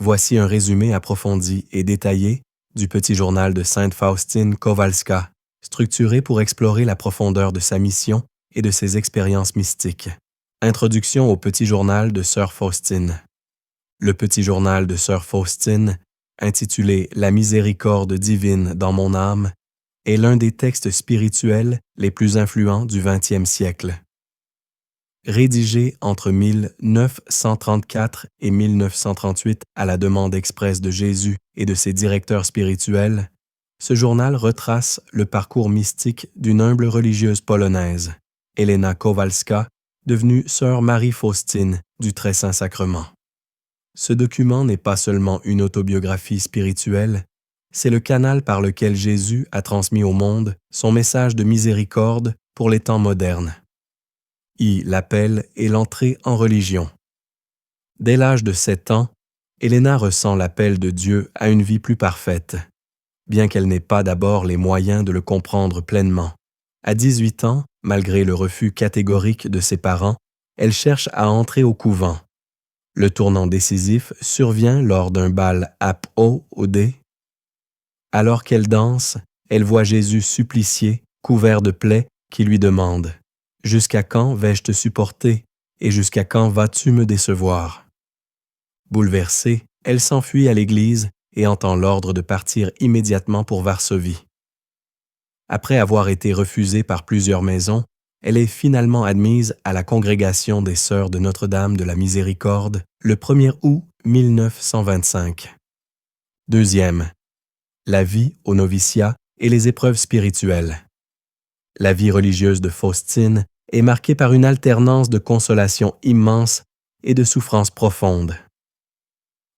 Voici un résumé approfondi et détaillé du petit journal de Sainte Faustine Kowalska, structuré pour explorer la profondeur de sa mission et de ses expériences mystiques. Introduction au petit journal de Sœur Faustine. Le petit journal de Sœur Faustine, intitulé « La miséricorde divine dans mon âme », est l'un des textes spirituels les plus influents du XXe siècle. Rédigé entre 1934 et 1938 à la demande expresse de Jésus et de ses directeurs spirituels, ce journal retrace le parcours mystique d'une humble religieuse polonaise, Helena Kowalska, devenue Sœur Marie-Faustine du Très-Saint-Sacrement. Ce document n'est pas seulement une autobiographie spirituelle, c'est le canal par lequel Jésus a transmis au monde son message de miséricorde pour les temps modernes. L'appel et l'entrée en religion. Dès l'âge de 7 ans, Helena ressent l'appel de Dieu à une vie plus parfaite, bien qu'elle n'ait pas d'abord les moyens de le comprendre pleinement. À 18 ans, malgré le refus catégorique de ses parents, elle cherche à entrer au couvent. Le tournant décisif survient lors d'un bal à P.O.O.D. Alors qu'elle danse, elle voit Jésus supplicié, couvert de plaies, qui lui demande « Jusqu'à quand vais-je te supporter et jusqu'à quand vas-tu me décevoir ?» Bouleversée, elle s'enfuit à l'église et entend l'ordre de partir immédiatement pour Varsovie. Après avoir été refusée par plusieurs maisons, elle est finalement admise à la congrégation des Sœurs de Notre-Dame de la Miséricorde le 1er août 1925. Deuxième, la vie au noviciat et les épreuves spirituelles. La vie religieuse de Faustine est marquée par une alternance de consolation immense et de souffrance profonde.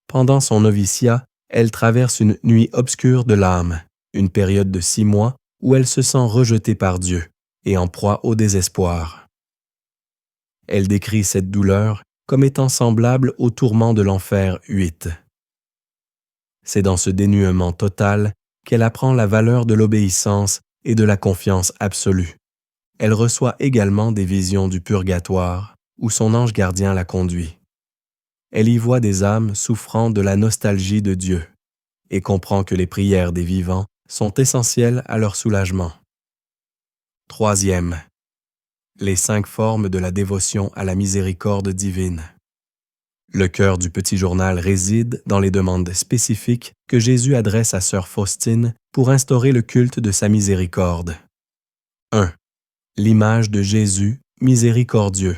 Pendant son noviciat, elle traverse une nuit obscure de l'âme, une période de 6 mois où elle se sent rejetée par Dieu et en proie au désespoir. Elle décrit cette douleur comme étant semblable au tourment de l'enfer 8. C'est dans ce dénuement total qu'elle apprend la valeur de l'obéissance et de la confiance absolue. Elle reçoit également des visions du purgatoire, où son ange gardien la conduit. Elle y voit des âmes souffrant de la nostalgie de Dieu et comprend que les prières des vivants sont essentielles à leur soulagement. Troisième, les 5 formes de la dévotion à la miséricorde divine. Le cœur du petit journal réside dans les demandes spécifiques que Jésus adresse à Sœur Faustine pour instaurer le culte de sa miséricorde. 1. L'image de Jésus miséricordieux.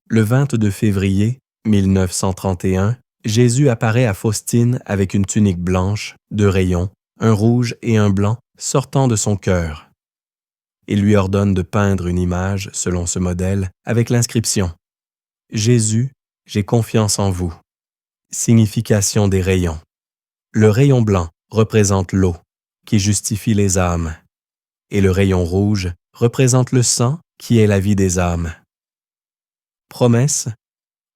Le 22 février 1931, Jésus apparaît à Faustine avec une tunique blanche, 2 rayons, un rouge et un blanc sortant de son cœur. Il lui ordonne de peindre une image selon ce modèle avec l'inscription « Jésus, j'ai confiance en vous ». Signification des rayons. Le rayon blanc représente l'eau, qui justifie les âmes, et le rayon rouge représente le sang, qui est la vie des âmes. Promesse.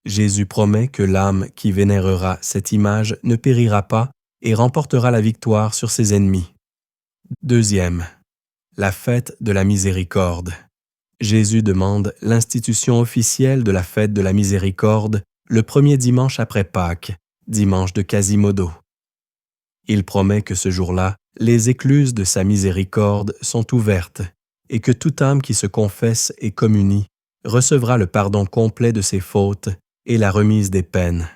Jésus promet que l'âme qui vénérera cette image ne périra pas et remportera la victoire sur ses ennemis. Deuxième, la fête de la miséricorde. Jésus demande l'institution officielle de la fête de la miséricorde le 1er dimanche après Pâques, dimanche de Quasimodo. Il promet que ce jour-là, les écluses de sa miséricorde sont ouvertes et que toute âme qui se confesse et communie recevra le pardon complet de ses fautes et la remise des peines.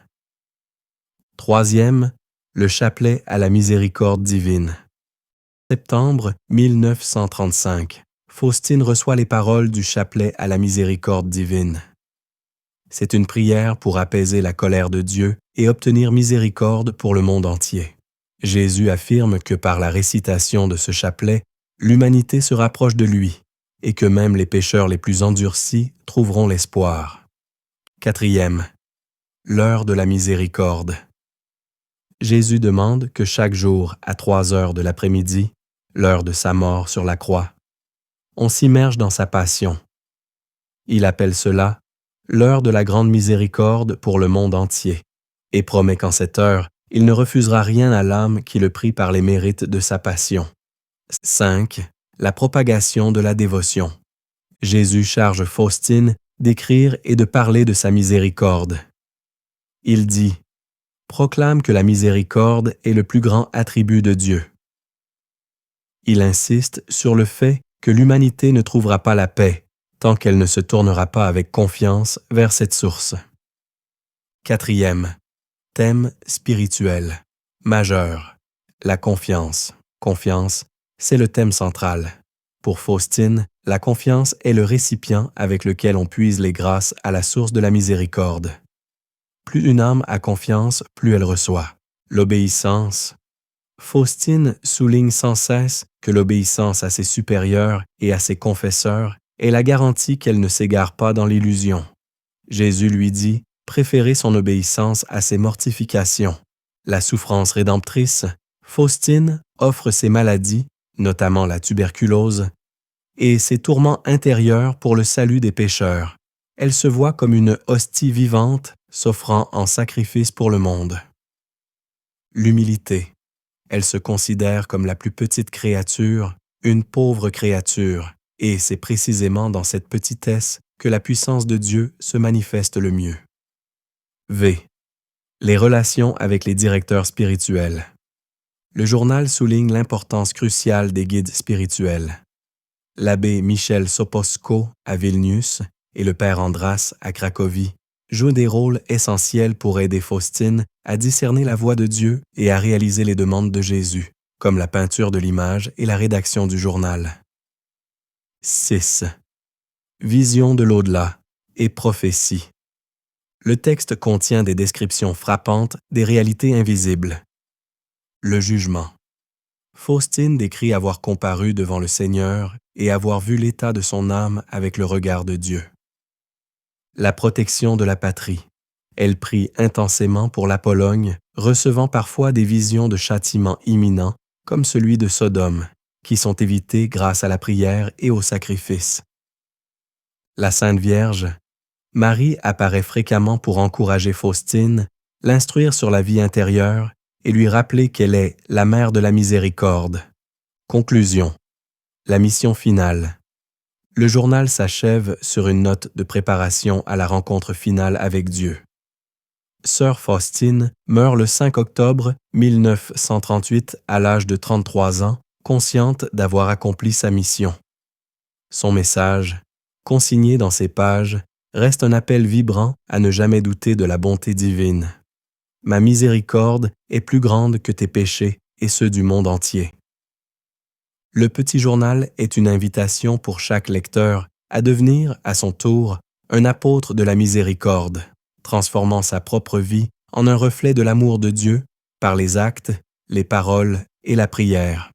Troisième, le chapelet à la miséricorde divine. Septembre 1935, Faustine reçoit les paroles du chapelet à la miséricorde divine. C'est une prière pour apaiser la colère de Dieu et obtenir miséricorde pour le monde entier. Jésus affirme que par la récitation de ce chapelet, l'humanité se rapproche de lui et que même les pécheurs les plus endurcis trouveront l'espoir. Quatrième, l'heure de la miséricorde. Jésus demande que chaque jour, à 3 heures de l'après-midi, l'heure de sa mort sur la croix, on s'immerge dans sa passion. Il appelle cela l'heure de la grande miséricorde pour le monde entier et promet qu'en cette heure, il ne refusera rien à l'âme qui le prie par les mérites de sa passion. 5. La propagation de la dévotion. Jésus charge Faustine d'écrire et de parler de sa miséricorde. Il dit proclame que la miséricorde est le plus grand attribut de Dieu. Il insiste sur le fait que l'humanité ne trouvera pas la paix tant qu'elle ne se tournera pas avec confiance vers cette source. Quatrième, thème spirituel, majeur, la confiance. Confiance, c'est le thème central. Pour Faustine, la confiance est le récipient avec lequel on puise les grâces à la source de la miséricorde. Plus une âme a confiance, plus elle reçoit. L'obéissance. Faustine souligne sans cesse que l'obéissance à ses supérieurs et à ses confesseurs est la garantie qu'elle ne s'égare pas dans l'illusion. Jésus lui dit « Préférez son obéissance à ses mortifications ». La souffrance rédemptrice, Faustine offre ses maladies, notamment la tuberculose, et ses tourments intérieurs pour le salut des pécheurs. Elle se voit comme une hostie vivante s'offrant en sacrifice pour le monde. L'humilité. Elle se considère comme la plus petite créature, une pauvre créature, et c'est précisément dans cette petitesse que la puissance de Dieu se manifeste le mieux. V. Les relations avec les directeurs spirituels. Le journal souligne l'importance cruciale des guides spirituels. L'abbé Michel Sopoćko à Vilnius et le père Andras à Cracovie jouent des rôles essentiels pour aider Faustine à discerner la voix de Dieu et à réaliser les demandes de Jésus, comme la peinture de l'image et la rédaction du journal. 6. Vision de l'au-delà et prophétie. Le texte contient des descriptions frappantes des réalités invisibles. Le jugement. Faustine décrit avoir comparu devant le Seigneur et avoir vu l'état de son âme avec le regard de Dieu. La protection de la patrie. Elle prie intensément pour la Pologne, recevant parfois des visions de châtiments imminents, comme celui de Sodome, qui sont évités grâce à la prière et au sacrifice. La Sainte Vierge. Marie apparaît fréquemment pour encourager Faustine, l'instruire sur la vie intérieure et lui rappeler qu'elle est la mère de la miséricorde. Conclusion. La mission finale. Le journal s'achève sur une note de préparation à la rencontre finale avec Dieu. Sœur Faustine meurt le 5 octobre 1938 à l'âge de 33 ans, consciente d'avoir accompli sa mission. Son message, consigné dans ces pages, reste un appel vibrant à ne jamais douter de la bonté divine. Ma miséricorde est plus grande que tes péchés et ceux du monde entier. Le petit journal est une invitation pour chaque lecteur à devenir, à son tour, un apôtre de la miséricorde, transformant sa propre vie en un reflet de l'amour de Dieu par les actes, les paroles et la prière.